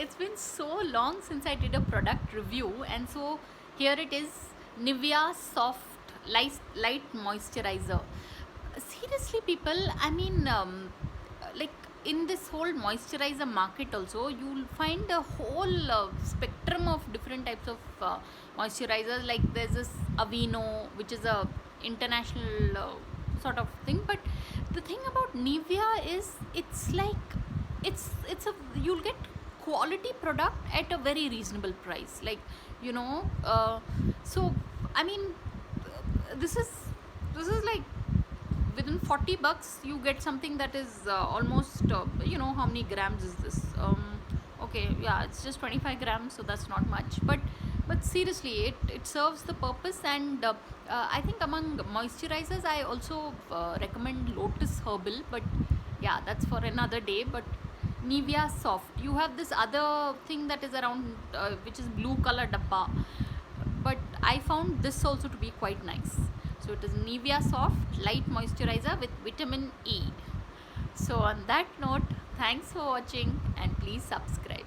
it's been so long since I did a product review, and so here it is, Nivea Soft Light Moisturizer. Seriously, people, I mean, like in this whole moisturizer market, also, you'll find a whole spectrum of different types of moisturizers. Like there's this Aveeno, which is a international sort of thing, but the thing about Nivea is it's like it's a you'll get quality product at a very reasonable price, like so I mean, this is like within 40 bucks you get something that is almost how many grams is this, okay, yeah, it's just 25 grams, so that's not much, but seriously, it serves the purpose. And I think among moisturizers I also recommend Lotus Herbal, but yeah, that's for another day. But Nivea Soft, you have this other thing that is around, which is blue color dabba, but I found this also to be quite nice. So it is Nivea Soft Light Moisturizer with vitamin E. So on that note, thanks for watching and please subscribe.